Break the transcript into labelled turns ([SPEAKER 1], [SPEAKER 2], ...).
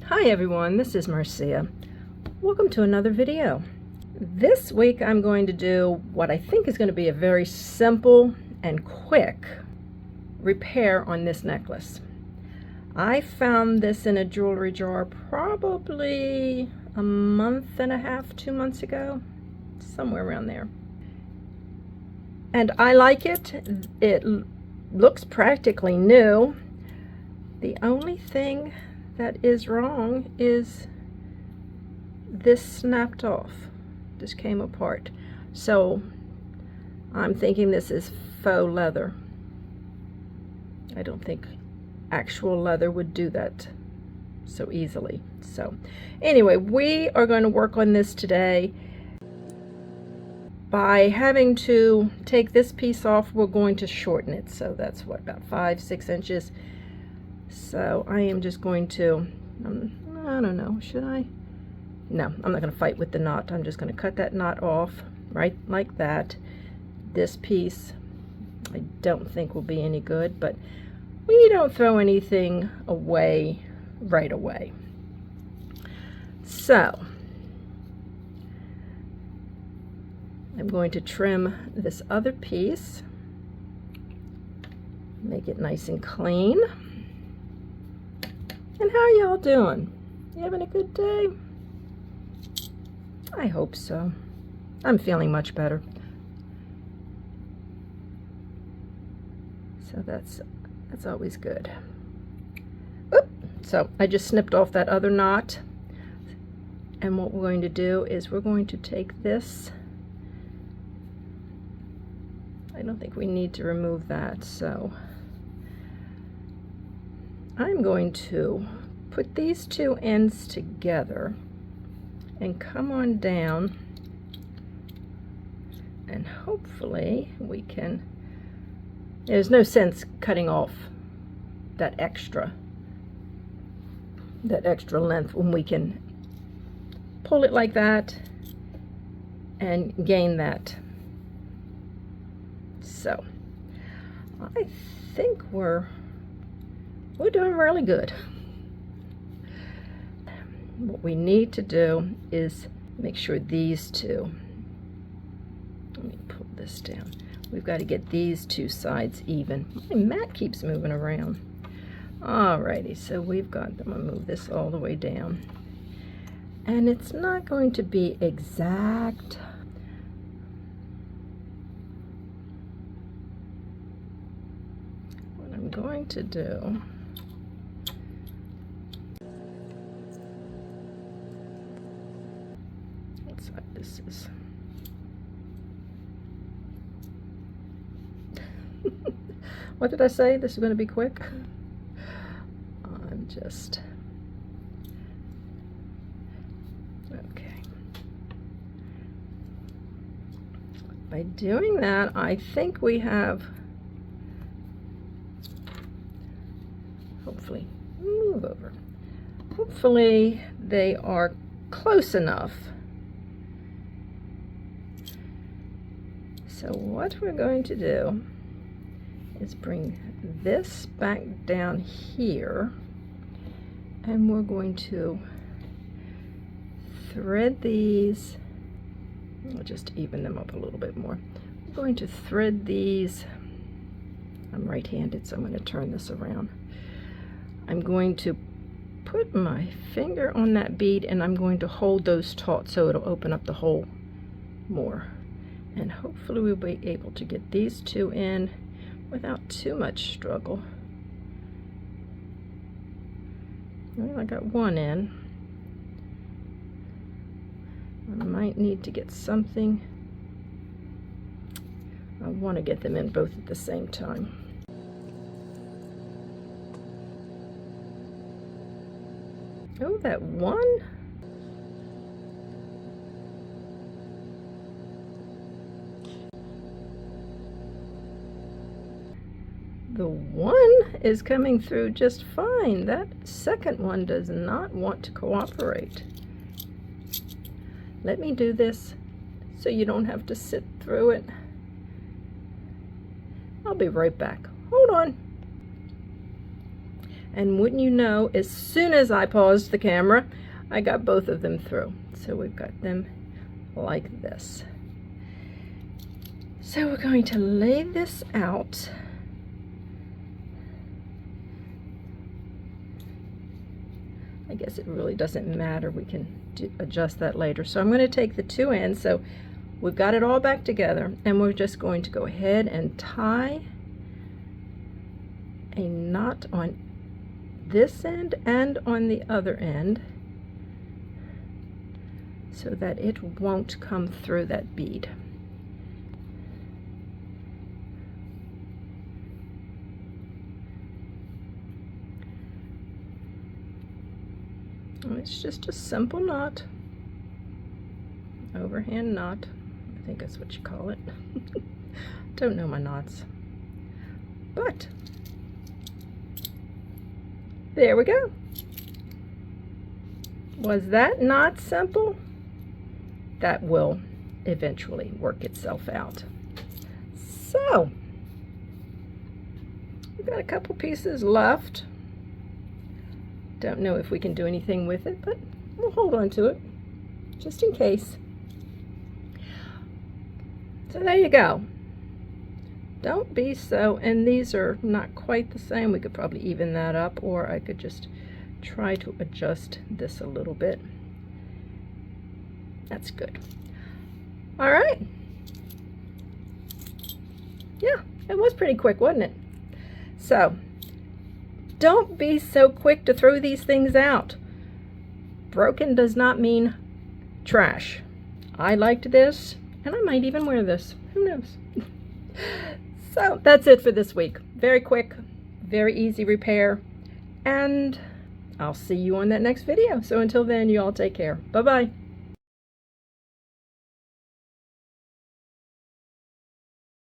[SPEAKER 1] Hi everyone, this is Marcia. Welcome to another video. This week I'm going to do what I think is going to be a very simple and quick repair on this necklace. I found this in a jewelry jar probably a month and a half, 2 months ago, somewhere around there. And I like it. It looks practically new. The only thing that is wrong is this snapped off. This came apart. So I'm thinking this is faux leather. I don't think actual leather would do that so easily. So anyway, we are going to work on this today. By having to take this piece off, we're going to shorten it. So that's what, about 5-6 inches. So I am just going to, I don't know, should I? No, I'm not going to fight with the knot. I'm just going to cut that knot off right like that. This piece I don't think will be any good, but we don't throw anything away right away. So I'm going to trim this other piece, make it nice and clean. And how are y'all doing? You having a good day? I hope so. I'm feeling much better. So that's always good. Oop. So I just snipped off that other knot. And what we're going to do is we're going to take this. I don't think we need to remove that, so I'm going to put these two ends together and come on down, and hopefully we can, there's no sense cutting off that extra length when we can pull it like that and gain that. So I think we're doing really good. What we need to do is make sure these two, let me pull this down. We've got to get these two sides even. My mat keeps moving around. Alrighty, so we've got, I'm going to move this all the way down. And it's not going to be exact. What I'm going to do, this is what did I say? This is going to be quick. I'm just okay. By doing that, I think we have, hopefully, move over. Hopefully they are close enough. So what we're going to do is bring this back down here, and we're going to thread these. I'll just even them up a little bit more. I'm going to thread these. I'm right-handed, so I'm going to turn this around. I'm going to put my finger on that bead, and I'm going to hold those taut so it'll open up the hole more. And hopefully we'll be able to get these two in without too much struggle. Well, I got one in. I might need to get something. I want to get them in both at the same time. Oh, that one? The one is coming through just fine. That second one does not want to cooperate. Let me do this so you don't have to sit through it. I'll be right back. Hold on. And wouldn't you know, as soon as I paused the camera, I got both of them through. So we've got them like this. So we're going to lay this out. I guess it really doesn't matter. We can adjust that later. So I'm going to take the two ends. So we've got it all back together, and we're just going to go ahead and tie a knot on this end and on the other end so that it won't come through that bead. It's just a simple knot, overhand knot. I think that's what you call it. Don't know my knots, but there we go. Was that not simple? That will eventually work itself out. So we've got a couple pieces left. Don't know if we can do anything with it, but we'll hold on to it just in case. So there you go. Don't be so, and these are not quite the same. We could probably even that up, or I could just try to adjust this a little bit. That's good. All right. Yeah, it was pretty quick, wasn't it? So don't be so quick to throw these things out. Broken does not mean trash. I liked this, and I might even wear this. Who knows? So that's it for this week. Very quick, very easy repair, and I'll see you on that next video. So until then, you all take care. Bye-bye.